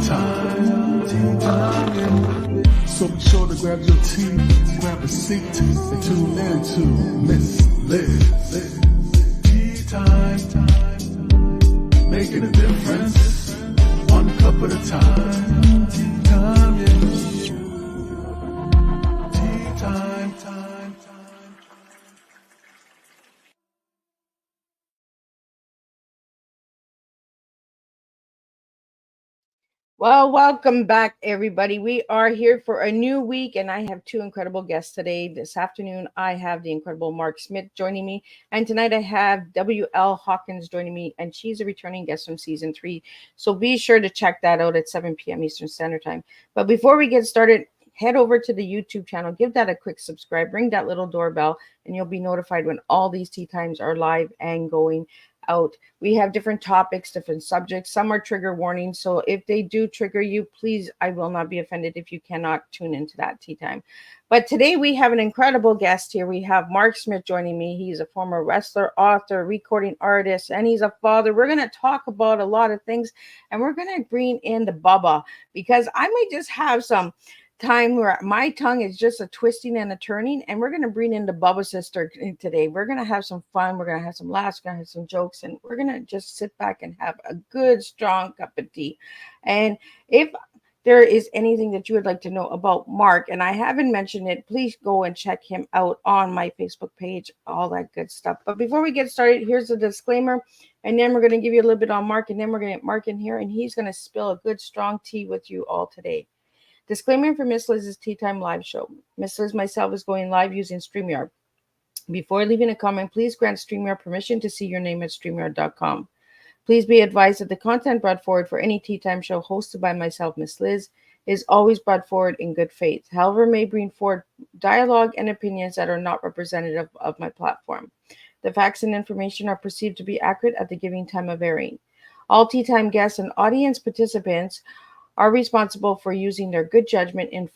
time. So be sure to grab your tea, grab a seat, and tune in to Miss Liz. Tea time, making a difference, one cup at a time. Tea time, yeah. Tea time. Well, welcome back, everybody. We are here for a new week, and I have two incredible guests today. This afternoon, I have the incredible Mark Smith joining me, and tonight I have W.L. Hawkins joining me, and she's a returning guest from season 3. So be sure to check that out at 7 p.m. Eastern Standard Time. But before we get started, head over to the YouTube channel, give that a quick subscribe, ring that little doorbell, and you'll be notified when all these tea times are live and going out. We have different topics, different subjects. Some are trigger warnings, so if they do trigger you, please, I will not be offended if you cannot tune into that tea time. But today we have an incredible guest here. We have Mark Smith joining me. He's a former wrestler, author, recording artist, and he's a father. We're going to talk about a lot of things, and we're going to bring in the Bubba, because I might just have some time where my tongue is just a twisting and a turning, and we're going to bring in the Bubba sister today. We're going to have some fun, we're going to have some laughs, we're going to have some jokes, and we're going to just sit back and have a good strong cup of tea. And if there is anything that you would like to know about Mark, and I haven't mentioned it, please go and check him out on my Facebook page, all that good stuff. But before we get started, here's a disclaimer, and then we're going to give you a little bit on Mark, and then we're going to get Mark in here, and he's going to spill a good strong tea with you all today. Disclaimer for Miss Liz's Tea Time live show. Miss Liz myself is going live using StreamYard. Before leaving a comment, please grant StreamYard permission to see your name at StreamYard.com. Please be advised that the content brought forward for any Tea Time show hosted by myself, Miss Liz, is always brought forward in good faith. However, may bring forward dialogue and opinions that are not representative of my platform. The facts and information are perceived to be accurate at the giving time of airing. All Tea Time guests and audience participants are responsible for using their good judgment in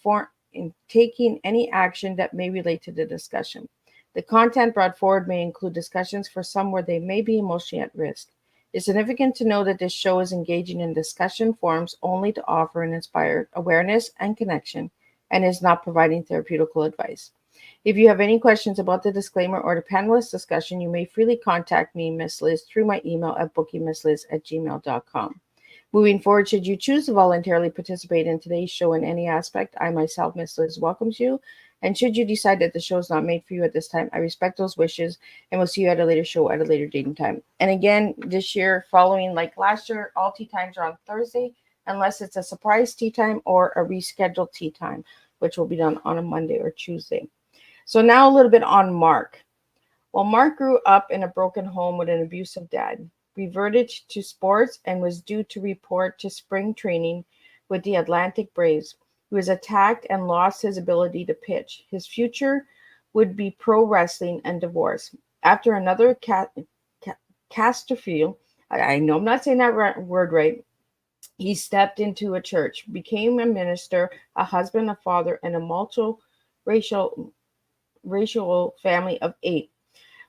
taking any action that may relate to the discussion. The content brought forward may include discussions for some where they may be emotionally at risk. It's significant to know that this show is engaging in discussion forums only to offer and inspire awareness and connection, and is not providing therapeutical advice. If you have any questions about the disclaimer or the panelist discussion, you may freely contact me, Miss Liz, through my email at bookingmissliz@gmail.com. Moving forward, should you choose to voluntarily participate in today's show in any aspect, I myself, Miss Liz, welcomes you. And should you decide that the show is not made for you at this time, I respect those wishes and will see you at a later show at a later date and time. And again, this year, following like last year, all tea times are on Thursday, unless it's a surprise tea time or a rescheduled tea time, which will be done on a Monday or Tuesday. So now a little bit on Mark. Well, Mark grew up in a broken home with an abusive dad, reverted to sports, and was due to report to spring training with the Atlantic Braves. He was attacked and lost his ability to pitch. His future would be pro wrestling and divorce. After another catastrophe, I know I'm not saying that word right, he stepped into a church, became a minister, a husband, a father, and a multiracial family of 8.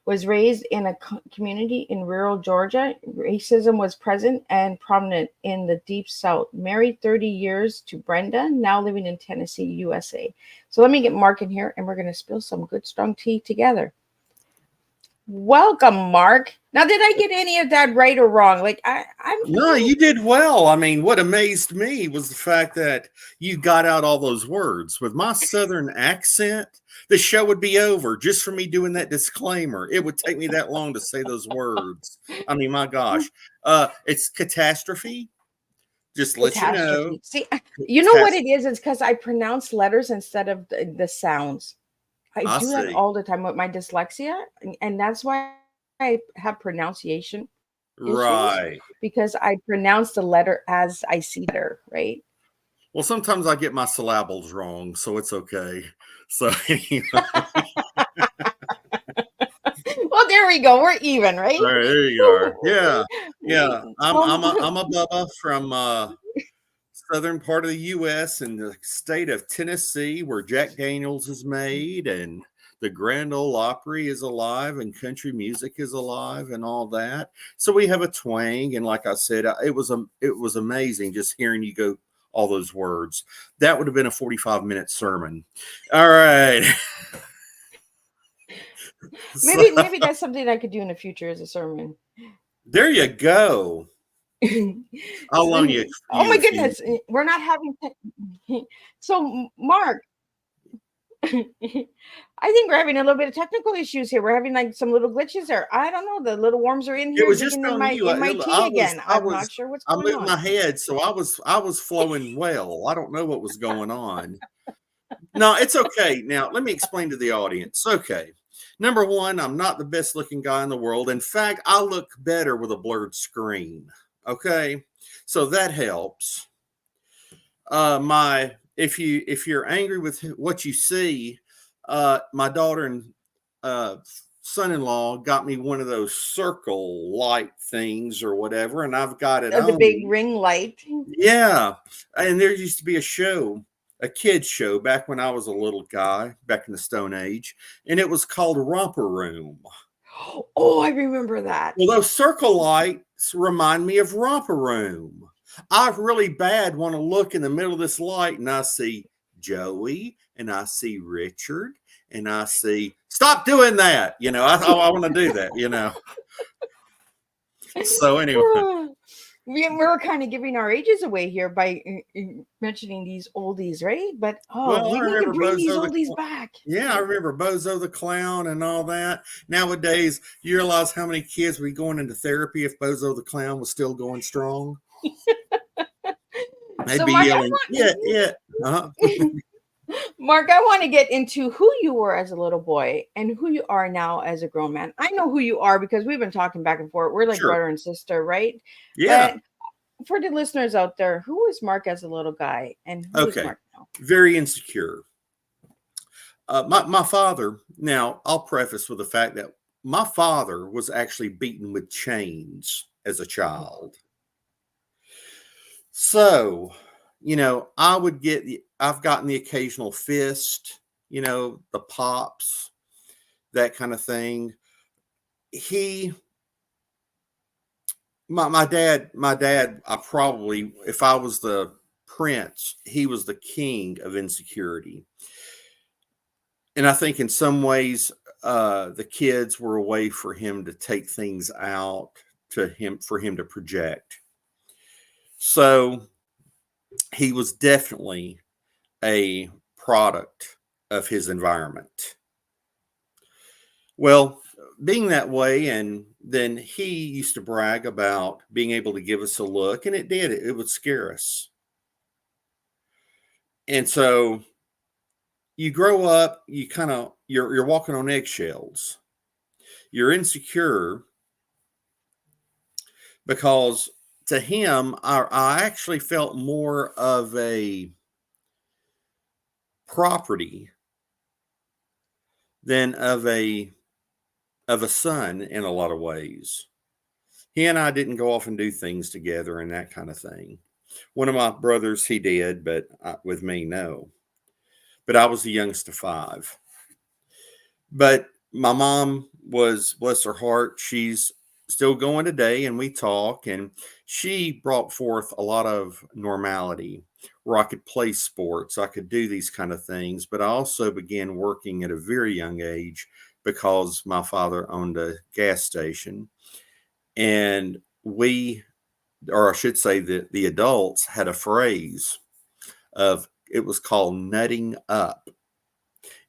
Was raised in a community in rural Georgia. Racism was present and prominent in the Deep South. Married 30 years to Brenda, now living in Tennessee, USA. So let me get Mark in here, and we're going to spill some good strong tea together. Welcome, Mark. Now, did I get any of that right or wrong? Like, No, you did well. I mean, what amazed me was the fact that you got out all those words. With my Southern accent, the show would be over just for me doing that disclaimer. It would take me that long to say those words. I mean, my gosh. It's catastrophe. Just let you know. See, you know what it is? It's because I pronounce letters instead of the sounds. I do that all the time with my dyslexia, and that's why I have pronunciation issues, right? Because I pronounce the letter as I see it, right? Well, sometimes I get my syllables wrong, so it's okay. So anyway. Well, there we go. We're even, right? All right, there you are. Yeah. I'm a Bubba from southern part of the U.S. in the state of Tennessee, where Jack Daniels is made, and the Grand Ole Opry is alive, and country music is alive, and all that. So we have a twang, and like I said, it was amazing just hearing you go all those words. That would have been a 45-minute sermon. All right. Maybe that's something I could do in the future as a sermon. There you go. I'll loan you. Oh my goodness, we're not having. So, Mark, I think we're having a little bit of technical issues here. We're having like some little glitches there. I don't know. The little worms are in here. It was just in on my you. in my tea again. I'm not sure what's going on. I moved my head, so I was flowing well. I don't know what was going on. No, it's okay. Now, let me explain to the audience. Okay. Number one, I'm not the best looking guy in the world. In fact, I look better with a blurred screen. Okay. So that helps. If you're angry with what you see, my daughter and son-in-law got me one of those circle light things or whatever, and I've got it on the big ring light. Yeah. And there used to be a kid's show back when I was a little guy, back in the Stone Age, and it was called Romper Room. Oh, I remember that. Well, those circle lights remind me of Romper Room. I really bad want to look in the middle of this light, and I see Joey, and I see Richard, and I see, stop doing that. I want to do that, So anyway. We're kind of giving our ages away here by mentioning these oldies, right? But we need to bring these oldies back. Yeah, I remember Bozo the Clown and all that. Nowadays, you realize how many kids would be going into therapy if Bozo the Clown was still going strong. They'd be yelling, yeah. Uh-huh. Mark, I want to get into who you were as a little boy and who you are now as a grown man. I know who you are because we've been talking back and forth. We're like brother and sister, right? Yeah. But for the listeners out there, who was Mark as a little guy and who is Mark now? Very insecure. My father, now I'll preface with the fact that my father was actually beaten with chains as a child. So, I've gotten the occasional fist, the pops, that kind of thing. My dad, if I was the prince, he was the king of insecurity. And I think in some ways, the kids were a way for him to take things out for him to project. So he was definitely a product of his environment. Well, being that way, and then he used to brag about being able to give us a look, and it would scare us. And so you grow up, you're walking on eggshells. You're insecure because to him, I actually felt more of a property than of a son in a lot of ways. He and I didn't go off and do things together and that kind of thing. One of my brothers, he did, but with me, no. But I was the youngest of 5. But my mom was, bless her heart, she's still going today, and we talk, and she brought forth a lot of normality where I could play sports. I could do these kind of things, but I also began working at a very young age because my father owned a gas station, and or I should say that the adults had a phrase it was called nutting up.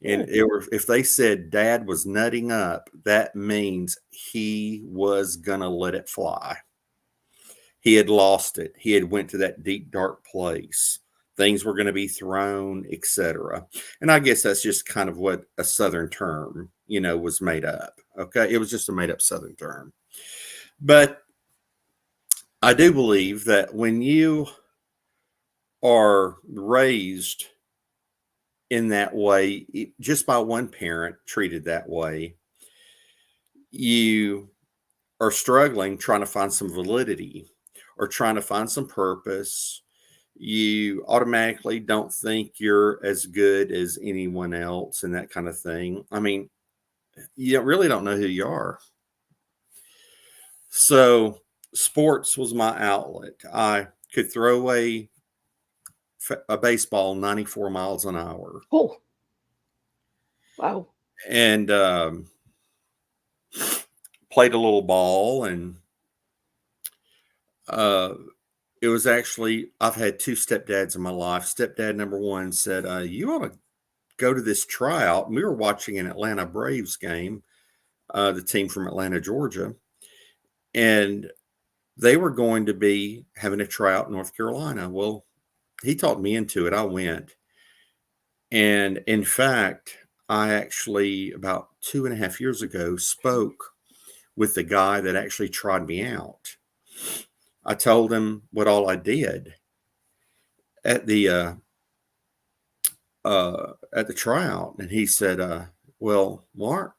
And if they said dad was nutting up, that means he was going to let it fly. He had lost it. He had went to that deep, dark place. Things were going to be thrown, etc. And I guess that's just kind of what a Southern term, was made up. Okay. It was just a made up Southern term. But I do believe that when you are raised in that way, just by one parent treated that way, you are struggling trying to find some validity or trying to find some purpose. You automatically don't think you're as good as anyone else and that kind of thing. I mean, you really don't know who you are. So sports was my outlet. I could throw a a baseball 94 miles an hour. Oh, wow. And played a little ball. And it was actually, I've had two stepdads in my life. Stepdad number one said, you ought to go to this tryout. And we were watching an Atlanta Braves game, the team from Atlanta, Georgia. And they were going to be having a tryout in North Carolina. Well, he talked me into it. I went. And in fact, I actually, about 2.5 years ago, spoke with the guy that actually tried me out. I told him what all I did at the tryout. And he said, well, Mark,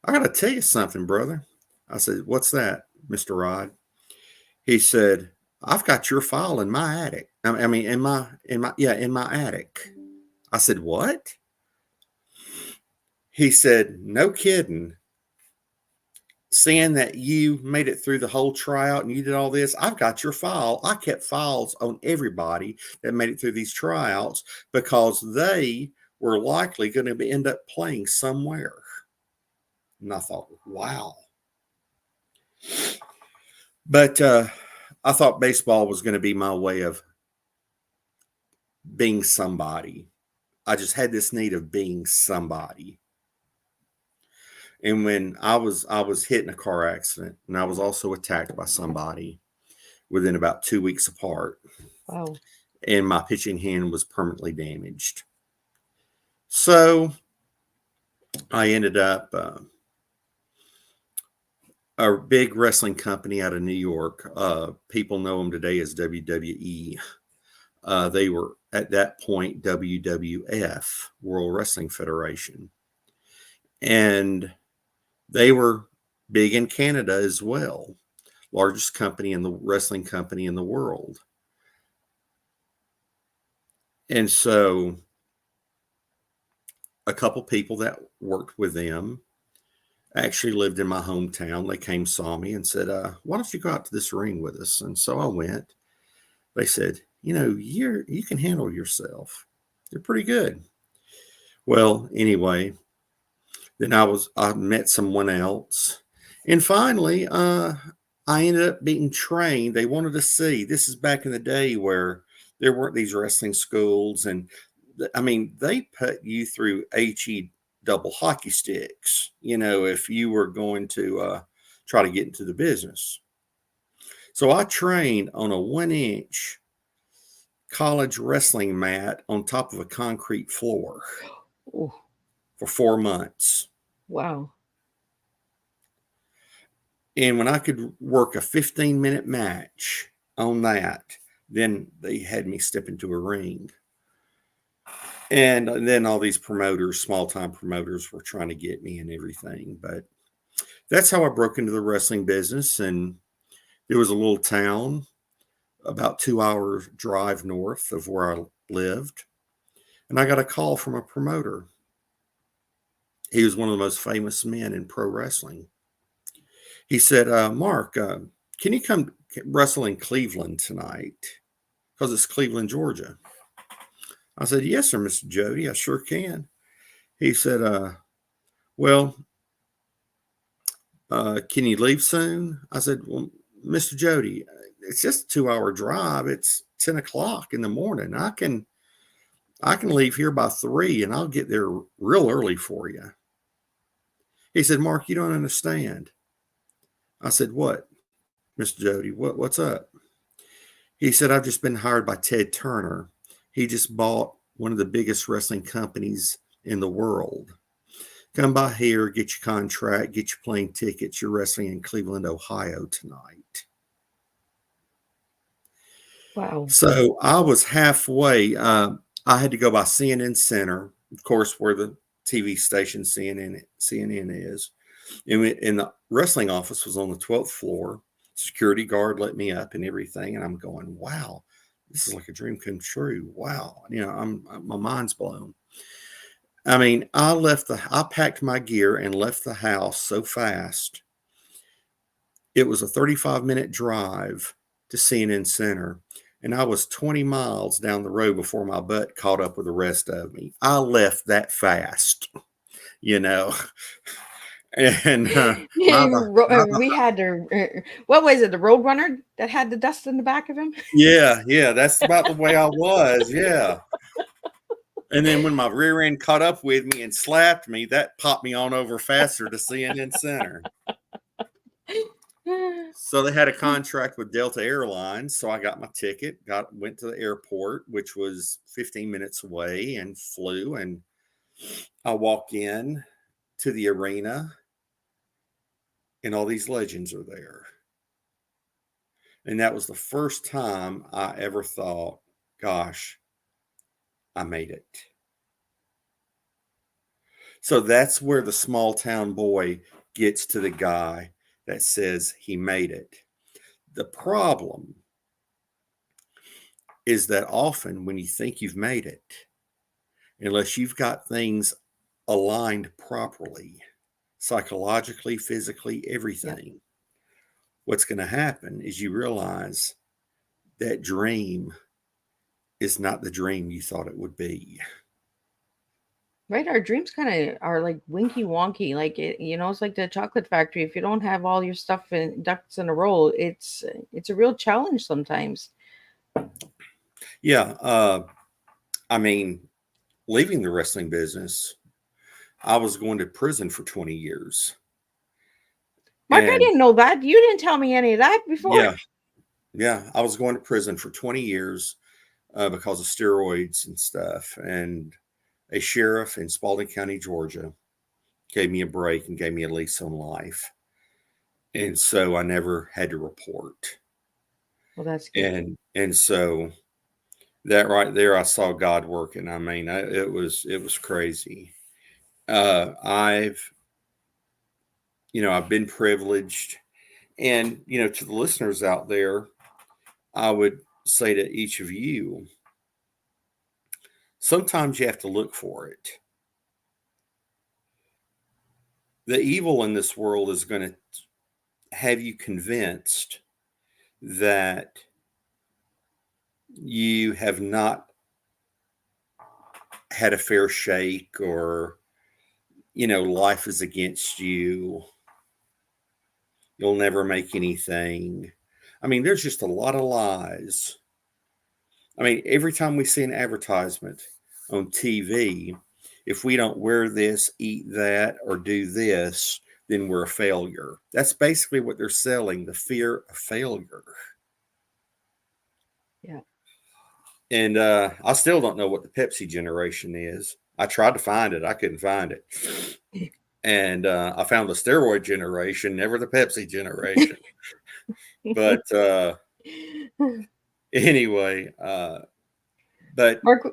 I got to tell you something, brother. I said, what's that, Mr. Rod? He said, I've got your file in my attic. I mean, in my attic. I said, what? He said, no kidding. Seeing that you made it through the whole tryout and you did all this, I've got your file. I kept files on everybody that made it through these tryouts because they were likely going to end up playing somewhere. And I thought, wow. But I thought baseball was going to be my way of being somebody. I just had this need of being somebody. And when I was hit in a car accident, and I was also attacked by somebody within about 2 weeks apart. Wow. And my pitching hand was permanently damaged. So I ended up a big wrestling company out of New York. People know them today as WWE. They were at that point WWF, World Wrestling Federation. And they were big in Canada as well. Largest company in the wrestling company in the world. And so a couple people that worked with them actually lived in my hometown. They came, saw me and said, why don't you go out to this ring with us? And so I went. They said, you know, you can handle yourself. You're pretty good. Well, anyway, then I met someone else. And finally, I ended up being trained. They wanted to see. This is back in the day where there weren't these wrestling schools. And I mean, they put you through HE double hockey sticks, you know, if you were going to try to get into the business. So I trained on a 1-inch college wrestling mat on top of a concrete floor. Ooh. For 4 months. Wow. And when I could work a 15-minute match on that, then they had me step into a ring. And then all these promoters, small-time promoters, were trying to get me and everything. But that's how I broke into the wrestling business. And there was a little town about 2-hour drive north of where I lived. And I got a call from a promoter. He was one of the most famous men in pro wrestling. He said, Mark, can you come wrestle in Cleveland tonight? Because it's Cleveland, Georgia. I said, yes, sir, Mr. Jody, I sure can. He said, well, can you leave soon? I said, well, Mr. Jody, it's just a 2-hour drive. It's 10 o'clock in the morning. I can leave here by 3 and I'll get there real early for you. He said, Mark, you don't understand. I said, what, Mr. Jody? What's up? He said, I've just been hired by Ted Turner. He just bought one of the biggest wrestling companies in the world. Come by here, get your contract, get your plane tickets. You're wrestling in Cleveland, Ohio tonight. Wow. So I was halfway. I had to go by CNN Center, of course, where the TV station CNN is. And the wrestling office was on the 12th floor. Security guard let me up and everything. And I'm going, wow, this is like a dream come true. Wow. You know, my mind's blown. I mean, I packed my gear and left the house so fast. It was a 35-minute drive to CNN Center. And I was 20 miles down the road before my butt caught up with the rest of me. I left that fast, you know. And We had what was it? The Road Runner that had the dust in the back of him. yeah, that's about the way I was. Yeah. And then when my rear end caught up with me and slapped me, that popped me on over faster to CNN Center. So they had a contract with Delta Airlines. So I got my ticket, went to the airport, which was 15 minutes away, and flew. And I walk in to the arena, and all these legends are there. And that was the first time I ever thought, gosh, I made it. So that's where the small town boy gets to the guy that says he made it. The problem is that often when you think you've made it, unless you've got things aligned properly, psychologically, physically, everything, what's going to happen is you realize that dream is not the dream you thought it would be. Right, our dreams kind of are like winky wonky, like it's like the chocolate factory. If you don't have all your stuff and ducks in a row, it's a real challenge sometimes. Yeah, I mean, leaving the wrestling business, I was going to prison for 20 years. Mark, I didn't know that. You didn't tell me any of that before. Yeah, I was going to prison for 20 years because of steroids and stuff. And a sheriff in Spalding County, Georgia, gave me a break and gave me a lease on life. And so I never had to report. Well, that's good. And so that right there, I saw God working. I mean, it was crazy. I've been privileged, and to the listeners out there, I would say to each of you, sometimes you have to look for it. The evil in this world is going to have you convinced that you have not had a fair shake, or life is against you. You'll never make anything. I mean, there's just a lot of lies. I mean, every time we see an advertisement on TV, if we don't wear this, eat that, or do this, then we're a failure. That's basically what they're selling, the fear of failure. Yeah. And I still don't know what the Pepsi generation is. I tried to find it. I couldn't find it. And I found the steroid generation, never the Pepsi generation. But anyway, but Mark,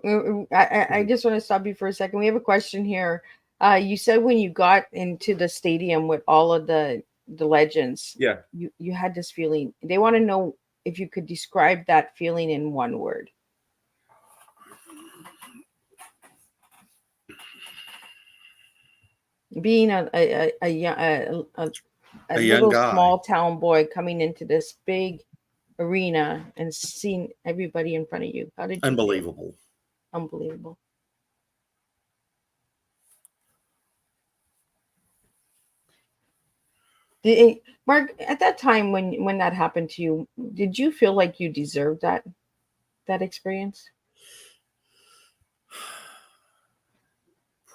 I just want to stop you for a second. We have a question here. You said when you got into the stadium with all of the legends, yeah, you had this feeling. They want to know if you could describe that feeling in one word. Being a young little guy, small town boy coming into this big arena and seeing everybody in front of you. How did you unbelievable. feel? Unbelievable. Mark, at that time when that happened to you, did you feel like you deserved that experience?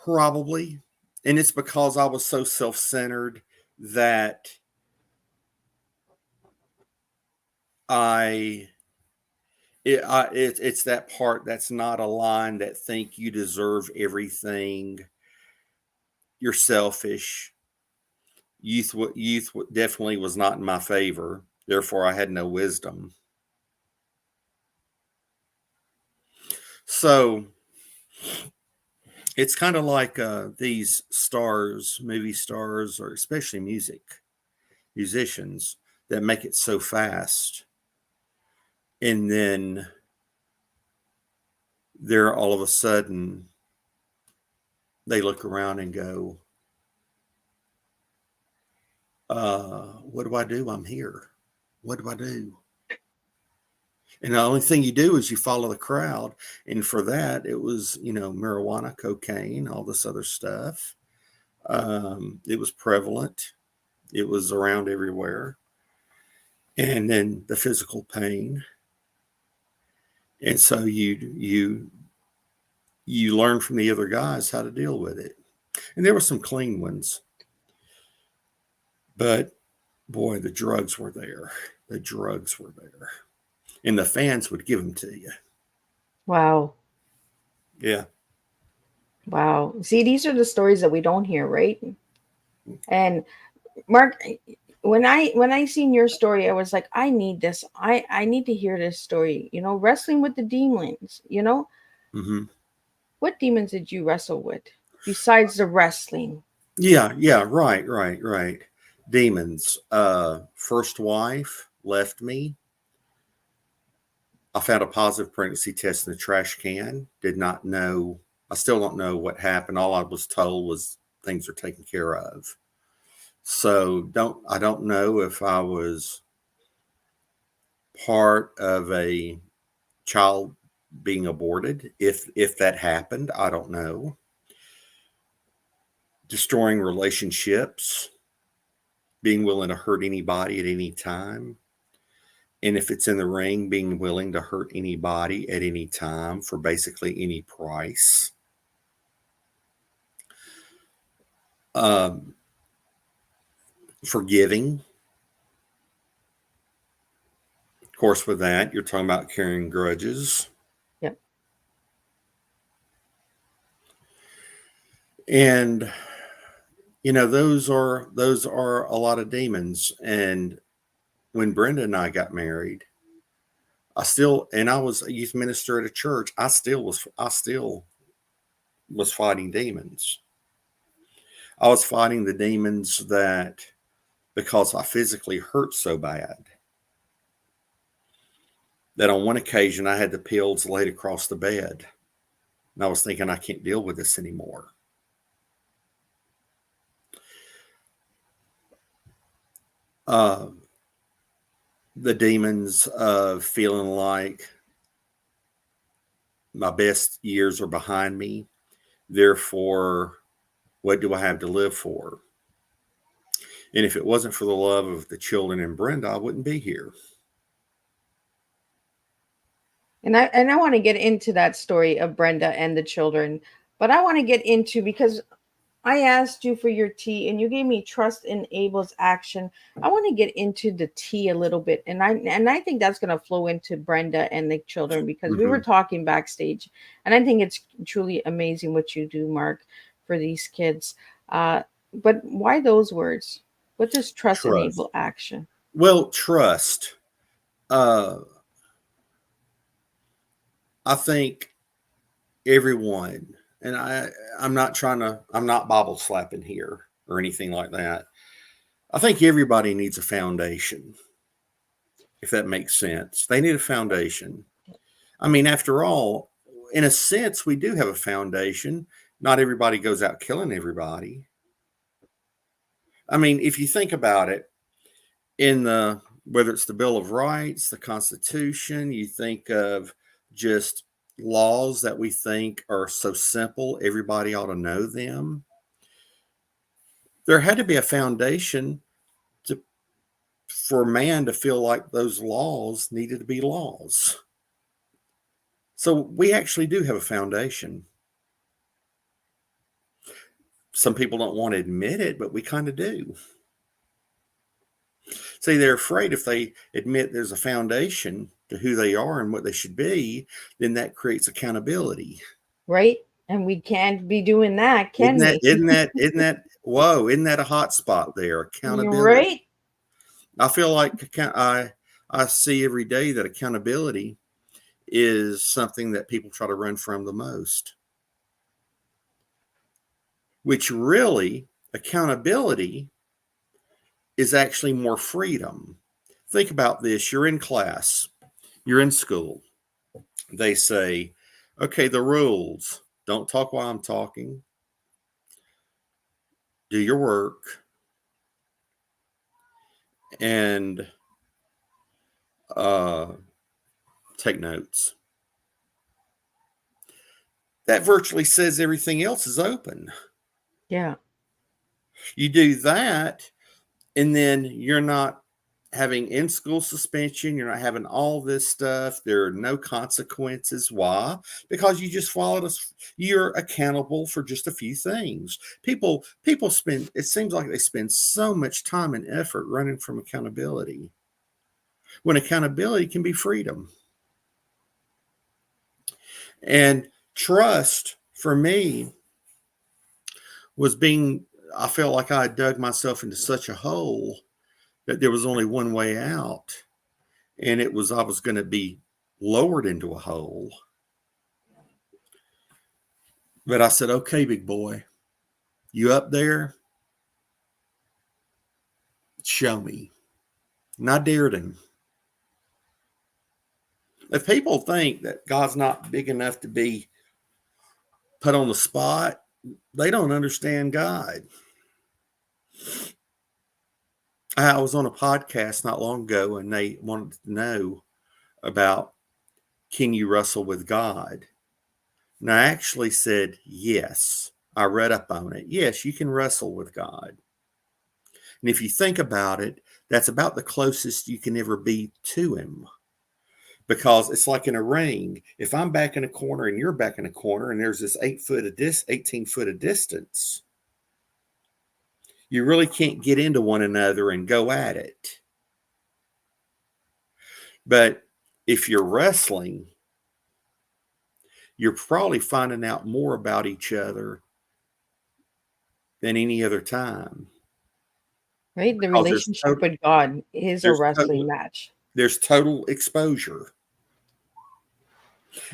Probably. And it's because I was so self-centered that it's that part that's not aligned, that think you deserve everything. You're selfish. Youth definitely was not in my favor. Therefore, I had no wisdom. So it's kind of like these stars, movie stars, or especially musicians that make it so fast. And then they're all of a sudden, they look around and go, what do I do? I'm here. What do I do? And the only thing you do is you follow the crowd. And for that, it was, marijuana, cocaine, all this other stuff. It was prevalent. It was around everywhere. And then the physical pain. And so you learn from the other guys how to deal with it. And there were some clean ones. But boy, the drugs were there. The drugs were there. And the fans would give them to you. Wow. Yeah. Wow. See, these are the stories that we don't hear, right? And Mark, when I seen your story, I was like, I need this. I need to hear this story. Wrestling with the demons. Mm-hmm. What demons did you wrestle with besides the wrestling? Yeah. Right. Demons. First wife left me. I found a positive pregnancy test in the trash can. Did not know. I still don't know what happened. All I was told was things are taken care of. So I don't know if I was part of a child being aborted. If that happened, I don't know. Destroying relationships, being willing to hurt anybody at any time. And if it's in the ring, being willing to hurt anybody at any time for basically any price. Forgiving. Of course, with that, you're talking about carrying grudges. Yep. And those are a lot of demons. And when Brenda and I got married, I was a youth minister at a church. I still was fighting demons. I was fighting the demons because I physically hurt so bad that on one occasion I had the pills laid across the bed. And I was thinking, I can't deal with this anymore. The demons of feeling like my best years are behind me. Therefore, what do I have to live for? And if it wasn't for the love of the children and Brenda, I wouldn't be here. And I want to get into that story of Brenda and the children, but I want to get into, because I asked you for your T and you gave me trust enables action. I want to get into the T a little bit. And I think that's going to flow into Brenda and the children, because we were talking backstage, and I think it's truly amazing what you do, Mark, for these kids. But why those words? What does trust enable action? Well, trust. I think everyone, and I'm not Bible slapping here or anything like that. I think everybody needs a foundation, if that makes sense. They need a foundation. I mean, after all, in a sense, we do have a foundation. Not everybody goes out killing everybody. I mean, if you think about it, whether it's the Bill of Rights, the Constitution, you think of just laws that we think are so simple, everybody ought to know them. There had to be a foundation for man to feel like those laws needed to be laws. So we actually do have a foundation. Some people don't want to admit it, but we kind of do. See, they're afraid if they admit there's a foundation to who they are and what they should be, then that creates accountability. Right? And we can't be doing that, can we? Isn't that a hot spot there? Accountability. Right? I feel like I see every day that accountability is something that people try to run from the most. Which really, accountability is actually more freedom. Think about this. You're in class. You're in school. They say, okay, the rules. Don't talk while I'm talking. Do your work. And take notes. That virtually says everything else is open. Yeah. You do that, and then you're not having in-school suspension. You're not having all this stuff. There are no consequences. Why? Because you just followed us. You're accountable for just a few things. People spend, it seems like they spend so much time and effort running from accountability, when accountability can be freedom. And trust for me was I felt like I had dug myself into such a hole that there was only one way out. And it was, I was going to be lowered into a hole. But I said, okay, big boy, you up there? Show me. And I dared him. If people think that God's not big enough to be put on the spot, they don't understand God. I was on a podcast not long ago, and they wanted to know about, can you wrestle with God? And I actually said, yes. I read up on it. Yes, you can wrestle with God. And if you think about it, that's about the closest you can ever be to him. Because it's like in a ring. If I'm back in a corner and you're back in a corner, and there's this 18 foot of distance, you really can't get into one another and go at it. But if you're wrestling, you're probably finding out more about each other than any other time. Right? The Because relationship with God is a wrestling match. There's total exposure.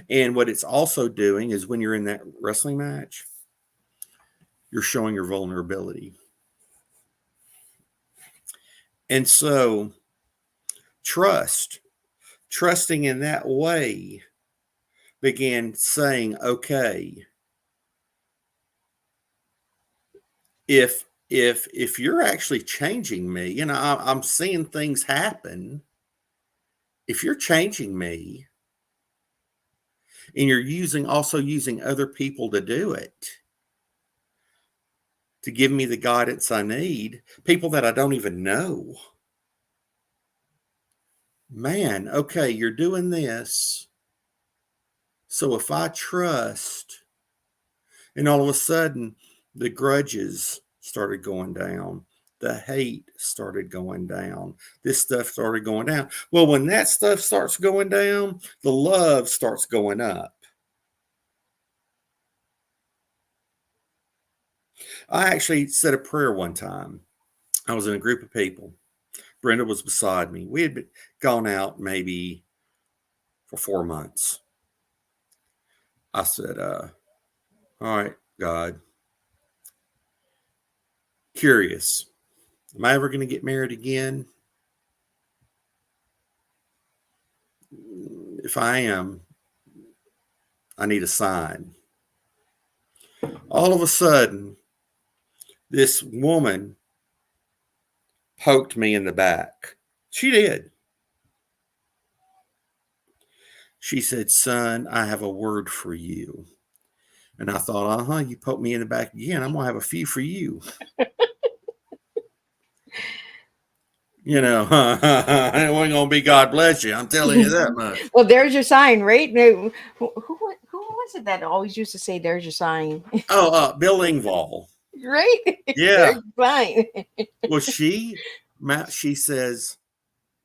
And what it's also doing is, when you're in that wrestling match, you're showing your vulnerability. And so trusting in that way, began saying, okay, if you're actually changing me, you know, I'm seeing things happen. If you're changing me, and you're also using other people to do it, to give me the guidance I need, people that I don't even know, man, okay, you're doing this. So if I trust, and all of a sudden the grudges started going down, the hate started going down, this stuff started going down. Well, when that stuff starts going down, the love starts going up. I actually said a prayer one time. I was in a group of people. Brenda was beside me. We had gone out maybe for 4 months. I said, all right, God, curious, am I ever going to get married again? If I am, I need a sign. All of a sudden, this woman poked me in the back. She did. She said, son, I have a word for you. And I thought, you poked me in the back again. I'm going to have a few for you. You know, it wasn't going to be God bless you. I'm telling you that much. Well, there's your sign, right? Who was it that always used to say, there's your sign? Bill Engvall. Right? Yeah. There's your sign. Well, she says,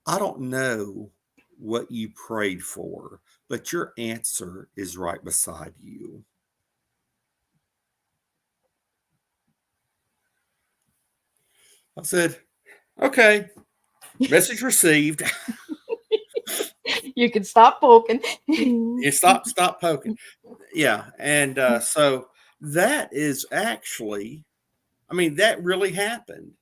I don't know what you prayed for, but your answer is right beside you. I said, okay, message received. You can stop poking. You stop poking. Yeah. And so that is actually, I mean, that really happened.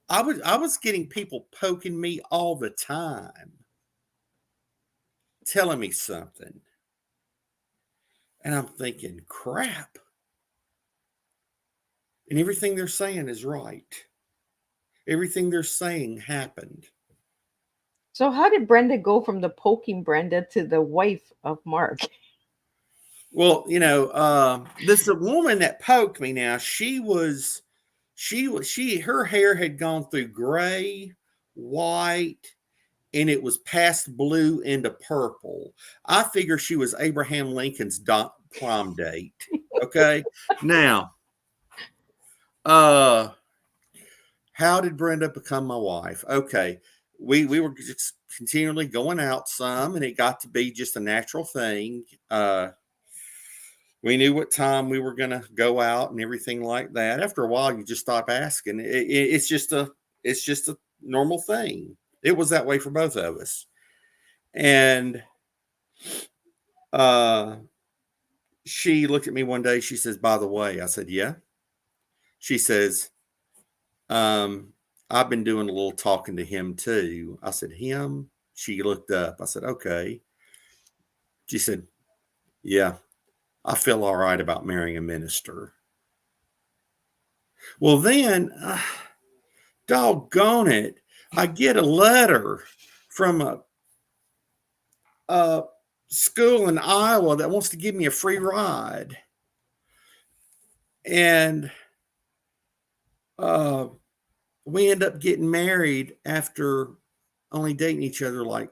I was getting people poking me all the time, telling me something. And I'm thinking, crap. And everything they're saying is right. Everything they're saying happened. So how did Brenda go from the poking Brenda to the wife of Mark? Well, this woman that poked me now, her hair had gone through gray, white, and it was past blue into purple. I figure she was Abraham Lincoln's prom date. Okay. Now, how did Brenda become my wife? Okay. We were just continually going out some, and it got to be just a natural thing. We knew what time we were going to go out and everything like that. After a while, you just stop asking. It's just a normal thing. It was that way for both of us. And she looked at me one day. She says, "By the way," I said, "Yeah." She says, "I've been doing a little talking to him too." I said, "Him?" She looked up. I said, "Okay." She said, "Yeah, I feel all right about marrying a minister." Well, then, doggone it, I get a letter from a school in Iowa that wants to give me a free ride. And we end up getting married after only dating each other like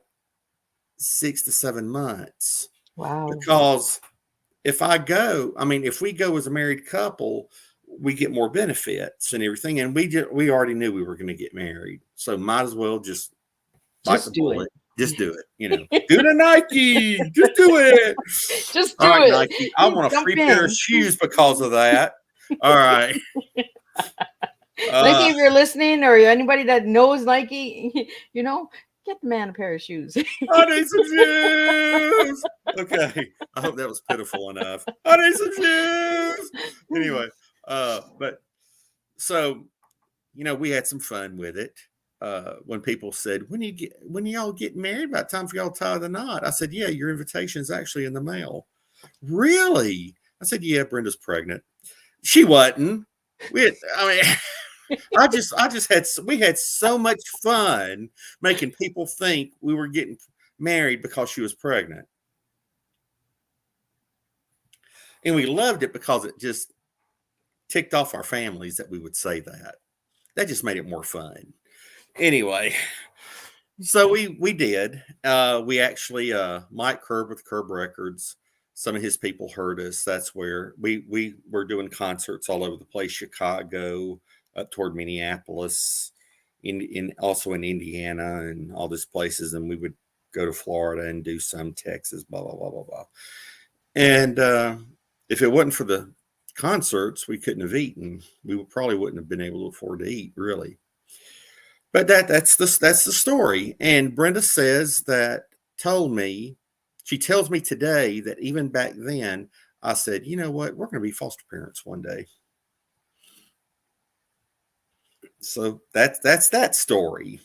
6 to 7 months. Wow. Because if we go as a married couple, we get more benefits and everything. And we already knew we were going to get married. So might as well just bite the bullet. Just do it. Do the Nike. Just do it. Just do all right, it. Nike. I want a free pair of shoes because of that. All right. Nike, if you're listening, or anybody that knows Nike, get the man a pair of shoes. I need some shoes. Okay. I hope that was pitiful enough. I need some shoes. Anyway, but so, we had some fun with it. When people said, when y'all get married, about time for y'all to tie the knot. I said, "Yeah, your invitation is actually in the mail." "Really?" I said, "Yeah, Brenda's pregnant." She wasn't. We had so much fun making people think we were getting married because she was pregnant. And we loved it because it just ticked off our families that we would say that. That just made it more fun. Anyway, so we did. We actually Mike Curb with Curb Records. Some of his people heard us. That's where we were doing concerts all over the place. Chicago, up toward Minneapolis, also in Indiana and all these places. And we would go to Florida and do some Texas, blah blah blah blah blah. And if it wasn't for the concerts, we couldn't have eaten. We probably wouldn't have been able to afford to eat, really. But that's the story. And Brenda she tells me today that even back then, I said, "You know what? We're going to be foster parents one day." So that's that story.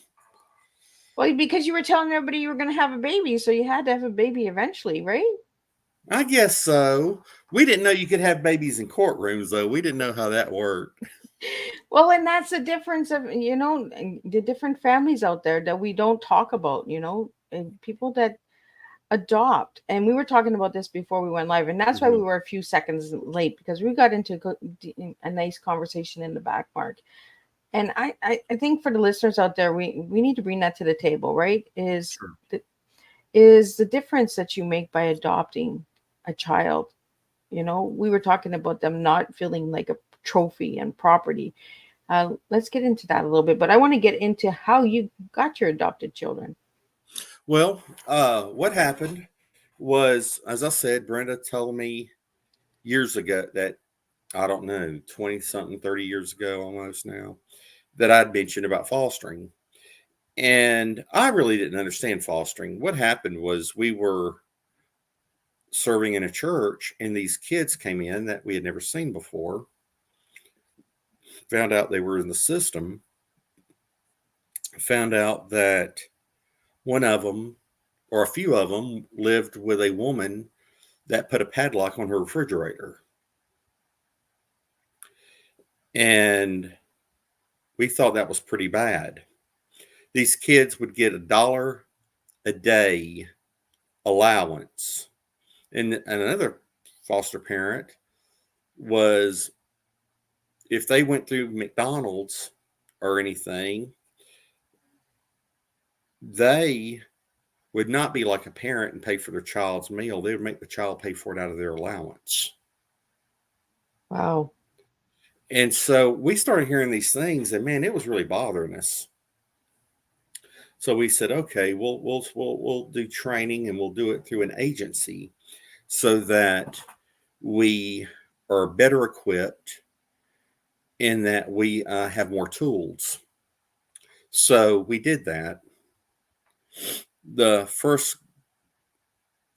Well, because you were telling everybody you were going to have a baby, so you had to have a baby eventually, right? I guess so. We didn't know you could have babies in courtrooms, though. We didn't know how that worked. Well, and that's the difference of, the different families out there that we don't talk about, and people that adopt. And we were talking about this before we went live, and that's why we were a few seconds late, because we got into a nice conversation in the back, Mark. And I think for the listeners out there, we need to bring that to the table, right? Is the difference that you make by adopting a child. We were talking about them not feeling like a trophy and property. Let's get into that a little bit, but I want to get into how you got your adopted children. Well, what happened was, as I said, Brenda told me years ago that, I don't know, 20 something, 30 years ago almost now, that I'd mentioned about fostering. And I really didn't understand fostering. What happened was we were serving in a church, and these kids came in that we had never seen before. Found out they were in the system. Found out that one of them, or a few of them, lived with a woman that put a padlock on her refrigerator. And we thought that was pretty bad. These kids would get $1 a day allowance. And another foster parent was, if they went through McDonald's or anything, they would not be like a parent and pay for their child's meal. They would make the child pay for it out of their allowance. Wow. And so we started hearing these things, and man, it was really bothering us. So we said, okay, we'll do training, and we'll do it through an agency so that we are better equipped, in that we have more tools. So we did that. The first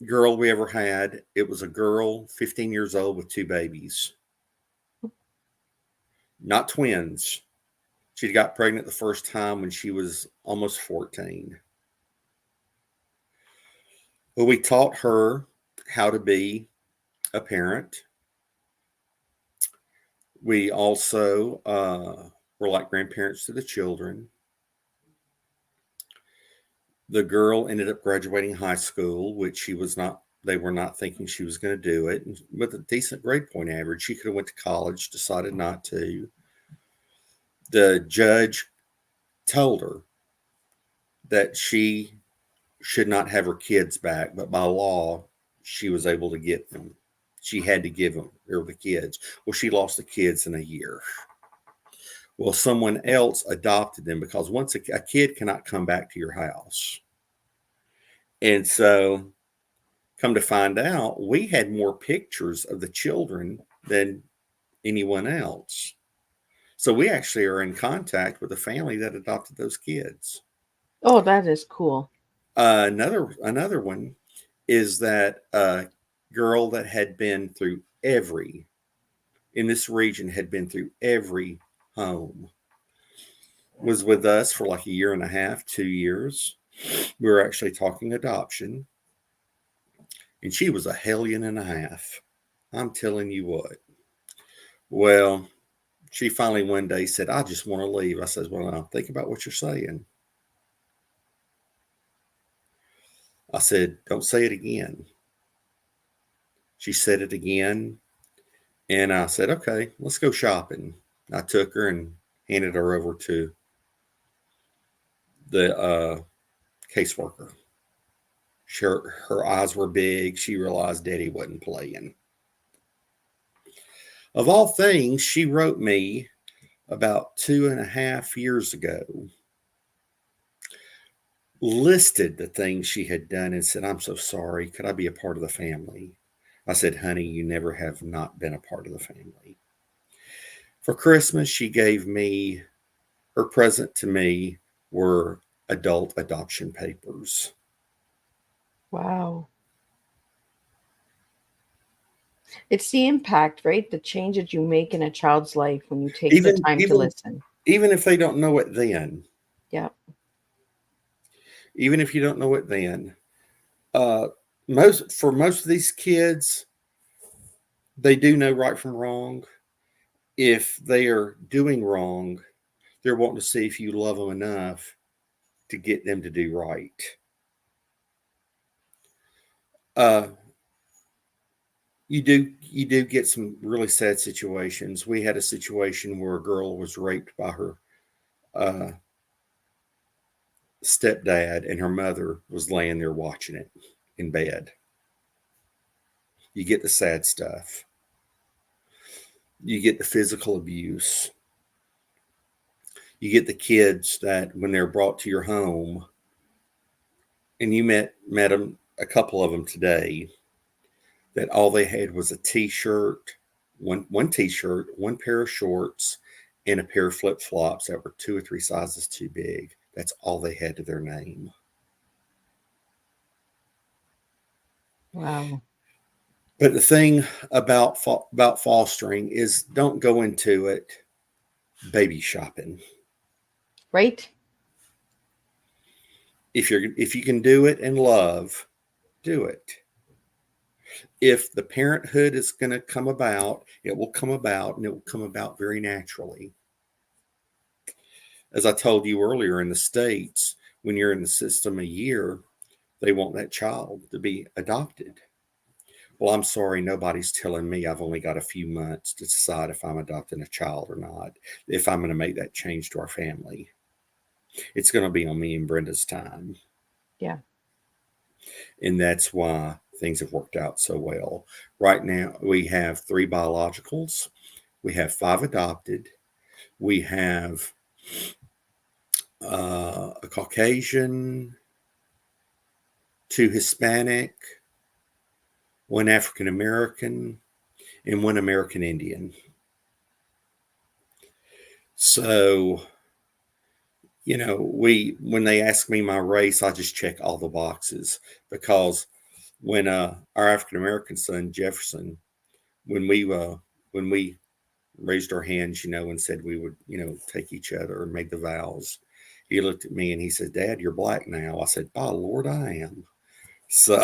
girl we ever had, it was a girl, 15 years old, with 2 babies. Not twins. She got pregnant the first time when she was almost 14. Well, we taught her how to be a parent. We also were like grandparents to the children. The girl ended up graduating high school, which she was not. They were not thinking she was going to do it. And with a decent grade point average, she could have went to college, decided not to. The judge told her that she should not have her kids back, but by law, she was able to get them. She had to give them, or the kids. Well, she lost the kids in a year. Well, someone else adopted them, because once a kid cannot come back to your house. And so, come to find out, we had more pictures of the children than anyone else. So we actually are in contact with a family that adopted those kids. Oh, that is cool. Another one is that a girl that had been through in this region, had been through every home, was with us for like a year and a half, 2 years. We were actually talking adoption, and she was a hellion and a half. I'm telling you what. Well, she finally one day said, I just want to leave. I said, well, now think about what you're saying. I said, don't say it again. She said it again. And I said, okay, let's go shopping. I took her and handed her over to the caseworker. Her eyes were big. She realized Daddy wasn't playing. Of all things, she wrote me about 2.5 years ago, listed the things she had done, and said, I'm so sorry. Could I be a part of the family? I said, honey, you never have not been a part of the family. For Christmas, she gave me, her present to me were adult adoption papers. Wow. It's the impact, right? The change that you make in a child's life when you take the time to listen. Even if they don't know it then. Yeah. Even if you don't know it then. For most of these kids, they do know right from wrong. If they are doing wrong, they're wanting to see if you love them enough to get them to do right. You do get some really sad situations. We had a situation where a girl was raped by her stepdad, and her mother was laying there watching it in bed. You get the sad stuff. You get the physical abuse. You get the kids that when they're brought to your home, and you met them, a couple of them today, that all they had was a t-shirt, one t-shirt, one pair of shorts, and a pair of flip-flops that were 2 or 3 sizes too big. That's all they had to their name. Wow. But the thing about fostering is, don't go into it baby shopping. Right? If you can do it in love, do it. If the parenthood is going to come about, it will come about, and it will come about very naturally. As I told you earlier, in the States, when you're in the system a year, they want that child to be adopted. Well, I'm sorry, nobody's telling me I've only got a few months to decide if I'm adopting a child or not, if I'm going to make that change to our family. It's going to be on me and Brenda's time. Yeah. And that's why things have worked out so well. Right now, we have 3 biologicals, we have 5 adopted, we have a Caucasian, 2 Hispanic, 1 African American, and 1 American Indian. So, when they ask me my race, I just check all the boxes, because when our African American son Jefferson, when we raised our hands, and said we would, take each other and make the vows, he looked at me and he said, "Dad, you're black now." I said, "By Lord, I am." So,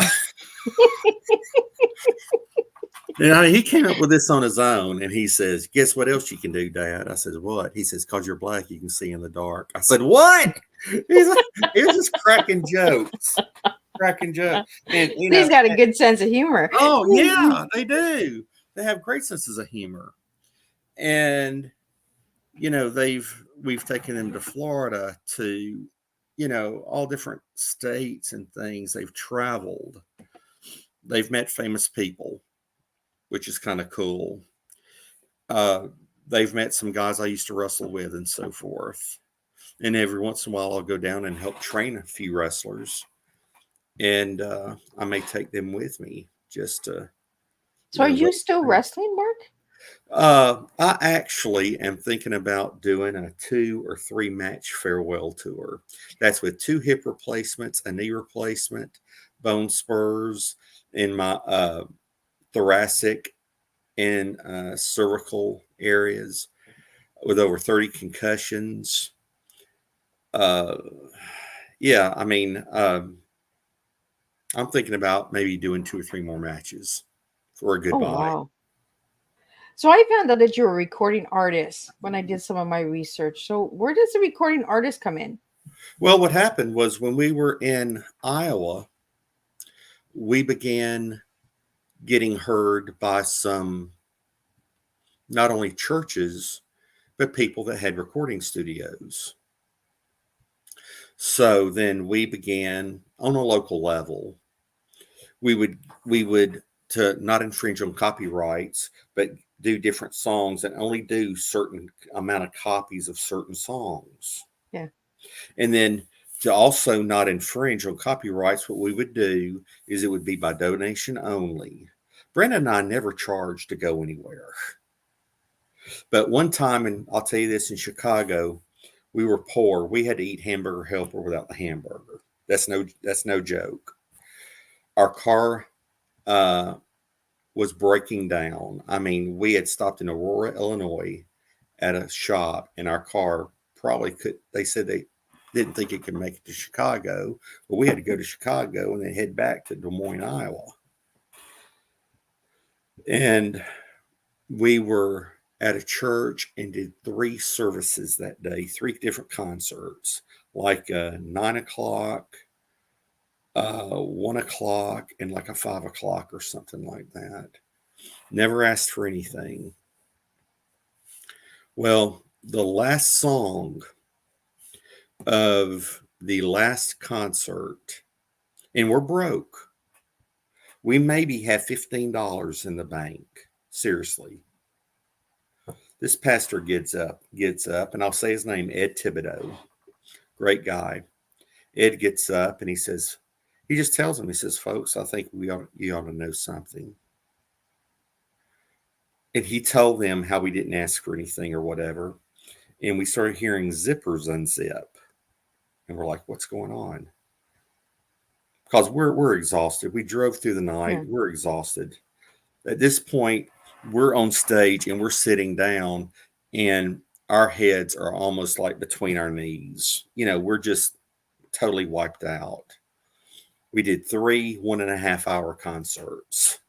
he came up with this on his own, and he says, "Guess what else you can do, Dad?" I said, "What?" He says, "'Cause you're black, you can see in the dark." I said, "What?" He was just cracking jokes. And He's got a good sense of humor. oh yeah, they do. They have great senses of humor. And we've taken them to Florida, to all different states and things. They've traveled. They've met famous people, which is kind of cool. They've met some guys I used to wrestle with and so forth. And every once in a while, I'll go down and help train a few wrestlers. And I may take them with me just to. So are you still wrestling, Mark? I actually am thinking about doing a 2 or 3 match farewell tour. That's with 2 hip replacements, a knee replacement, bone spurs in my thoracic and cervical areas, with over 30 concussions. Yeah, I mean, I'm thinking about maybe doing 2 or 3 more matches for a goodbye. Oh, wow. So I found out that you're a recording artist when I did some of my research. So where does the recording artist come in? Well, what happened was, when we were in Iowa, we began getting heard by some, not only churches, but people that had recording studios. So then we began on a local level. We would, to not infringe on copyrights, but do different songs and only do certain amount of copies of certain songs. Yeah. And then, to also not infringe on copyrights, what we would do is it would be by donation only. Brenda and I never charged to go anywhere. But one time, and I'll tell you this, in Chicago, we were poor. We had to eat hamburger helper without the hamburger. That's no joke. Our car was breaking down. I mean, we had stopped in Aurora, Illinois at a shop, and our car probably could, they said they didn't think it could make it to Chicago, but we had to go to Chicago and then head back to Des Moines, Iowa. And we were at a church and did 3 services that day, 3 different concerts, like 9 o'clock, 1 o'clock, and like a 5 o'clock or something like that. Never asked for anything. Well, the last song of the last concert, and we're broke. We maybe have $15 in the bank. Seriously. This pastor gets up, and I'll say his name, Ed Thibodeau. Great guy. Ed gets up and he just tells them, he says, "Folks, I think you ought to know something." And he told them how we didn't ask for anything or whatever. And we started hearing zippers unzip. And we're like, "What's going on?" Because we're exhausted. We drove through the night. Yeah. We're exhausted. At this point, we're on stage and we're sitting down, and our heads are almost like between our knees. We're just totally wiped out. We did 3 1.5-hour concerts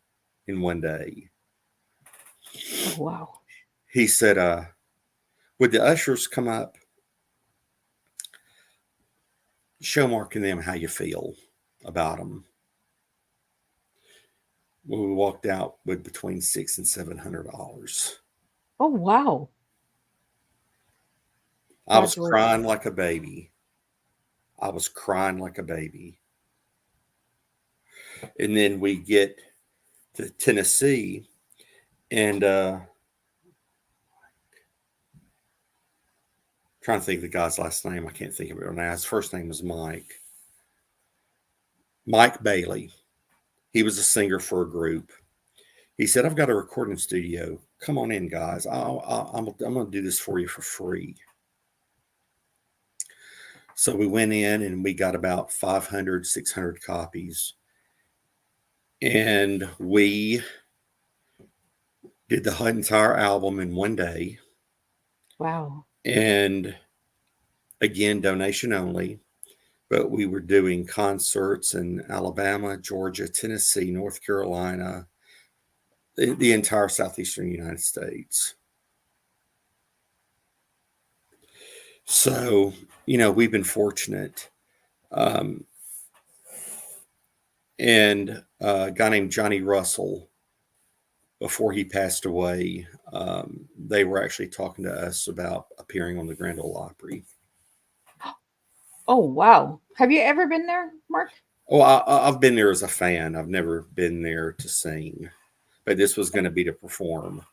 in one day. Oh, wow. He said, would the ushers come up? Show Mark and them how you feel. about them. We walked out with between $600 and $700. Oh, wow. I was God's work. crying like a baby. I was crying like a baby. And then we get to Tennessee, and trying to think of the guy's last name. I can't think of it right now. His first name was Mike. Mike Bailey. He was a singer for a group. He said, "I've got a recording studio. Come on in, guys. I'm going to do this for you for free." So we went in and we got about 500, 600 copies. And we did the entire album in one day. Wow. And again, donation only. But we were doing concerts in Alabama, Georgia, Tennessee, North Carolina, the entire southeastern United States. So, we've been fortunate. And a guy named Johnny Russell, before he passed away, they were actually talking to us about appearing on the Grand Ole Opry. Oh, wow. Have you ever been there, Mark? Oh, I've been there as a fan. I've never been there to sing, but this was going to be to perform.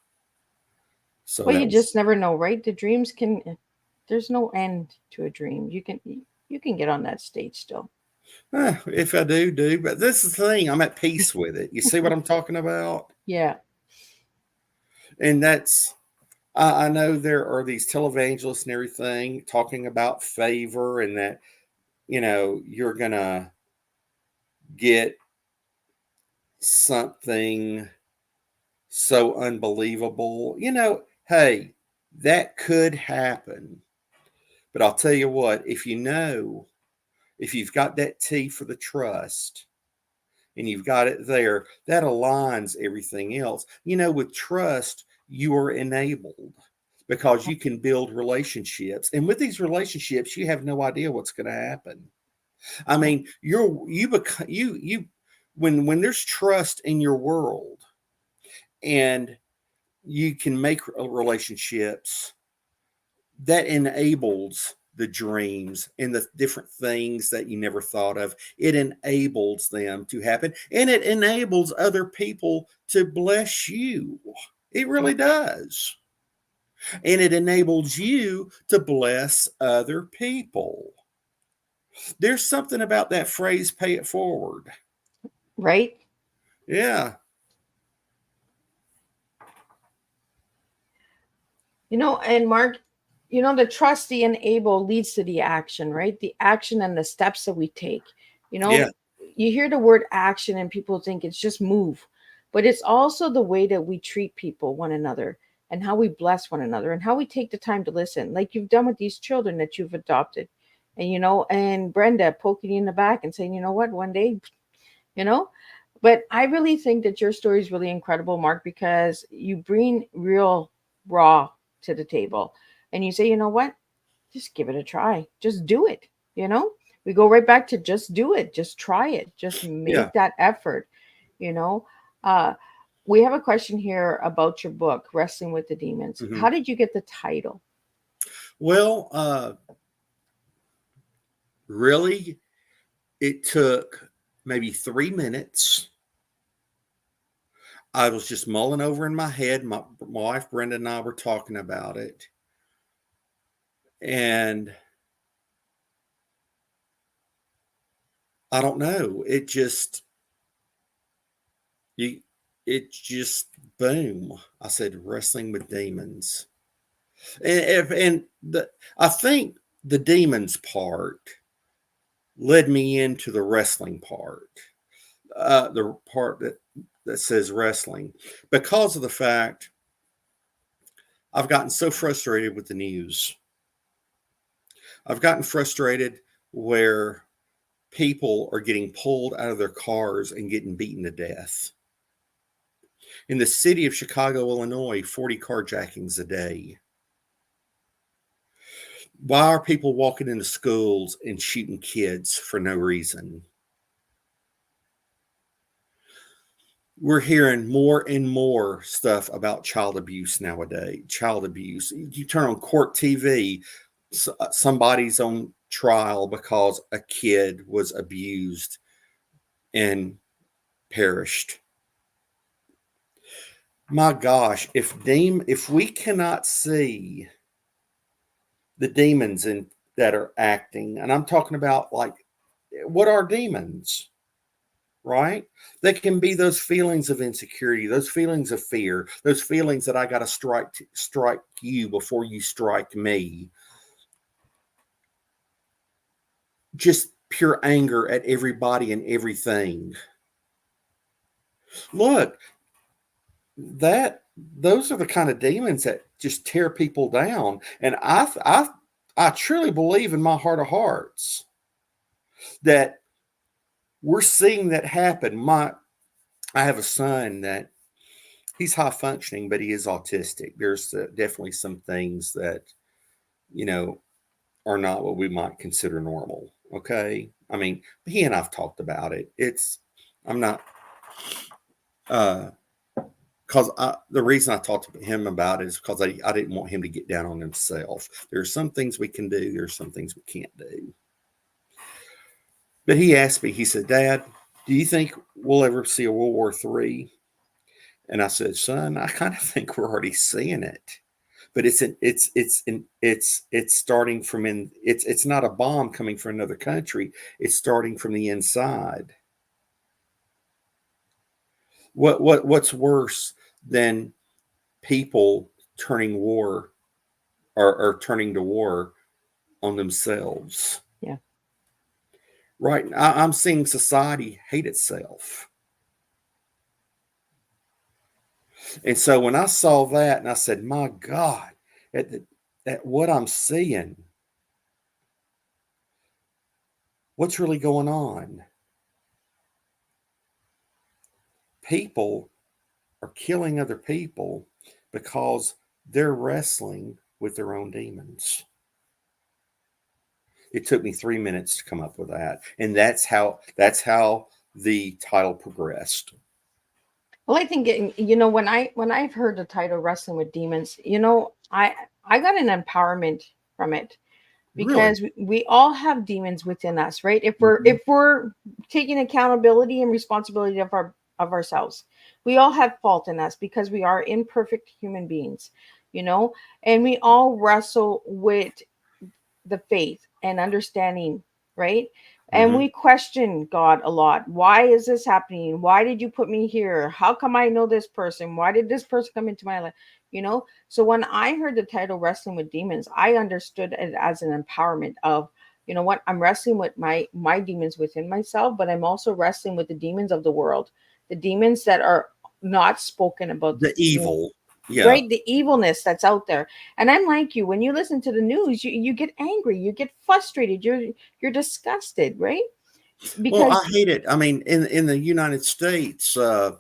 So well, you just never know, right? The dreams there's no end to a dream. You can get on that stage still. If I do, but this is the thing. I'm at peace with it. You see what I'm talking about? Yeah. And that's, I know there are these televangelists and everything talking about favor and that, you're going to get something so unbelievable. Hey, that could happen. But I'll tell you what, if you've got that T for the trust and you've got it there, that aligns everything else. With trust, you are enabled because you can build relationships. And with these relationships, you have no idea what's going to happen. I mean, when there's trust in your world and you can make relationships, that enables the dreams and the different things that you never thought of. It enables them to happen, and it enables other people to bless you. It really does. And it enables you to bless other people. There's something about that phrase, pay it forward. Right? Yeah. And Mark, the trust, the enable leads to the action, right? The action and the steps that we take. Yeah. You hear the word action and people think it's just move, but it's also the way that we treat people, one another, and how we bless one another and how we take the time to listen, like you've done with these children that you've adopted. And Brenda poking you in the back and saying, what, one day, but I really think that your story is really incredible, Mark, because you bring real raw to the table and you say, what, just give it a try, just do it. We go right back to just do it, just try it, just make that effort. uh we have a question here about your book, Wrestling with the Demons. Mm-hmm. How did you get the title? Well, really, it took maybe 3 minutes. I was just mulling over in my head. My wife Brenda and I were talking about it, and I don't know. It just boom. I said wrestling with demons, and I think the demons part led me into the wrestling part, the part that says wrestling, because of the fact I've gotten so frustrated with the news. I've gotten frustrated where people are getting pulled out of their cars and getting beaten to death. In the city of Chicago, Illinois, 40 carjackings a day. Why are people walking into schools and shooting kids for no reason? we're hearing more and more stuff about child abuse nowadays. Child abuse. You turn on court TV, somebody's on trial because a kid was abused and perished. My gosh, if we cannot see the demons that are acting, and I'm talking about, like, what are demons? Right? They can be those feelings of insecurity, those feelings of fear, those feelings that I got to strike you before you strike me. Just pure anger at everybody and everything. Look, those are the kind of demons that just tear people down. And I truly believe in my heart of hearts that we're seeing that happen. I have a son that he's high functioning, but he is autistic. There's definitely some things that, are not what we might consider normal. Okay. I mean, he and I've talked about it. I'm not, because the reason I talked to him about it is because I didn't want him to get down on himself. There's some things we can do. There's some things we can't do. But he asked me, he said, Dad, do you think we'll ever see a World War III? And I said, son, I kind of think we're already seeing it. But it's starting from it's not a bomb coming from another country. It's starting from the inside. What's worse than people turning war or turning to war on themselves? Yeah. Right. I'm seeing society hate itself. And so when I saw that, and I said, my God, at what I'm seeing, what's really going on? People are killing other people because they're wrestling with their own demons. It took me 3 minutes to come up with that. And that's how the title progressed. Well, I think when I've heard the title "Wrestling with Demons," I got an empowerment from it, because Really? we all have demons within us, right? If we're taking accountability and responsibility of ourselves, we all have fault in us because we are imperfect human beings, and we all wrestle with the faith and understanding, right? And Mm-hmm. we question God a lot. Why is this happening? Why did you put me here? How come I know this person? Why did this person come into my life? So when I heard the title "Wrestling with Demons," I understood it as an empowerment of, what, I'm wrestling with my demons within myself, but I'm also wrestling with the demons of the world, the demons that are not spoken about, The evil. Yeah. right? The evilness that's out there. And I'm like you, when you listen to the news, you get angry, you get frustrated, you're disgusted, right? Well, Because I hate it. I mean, in the United States, a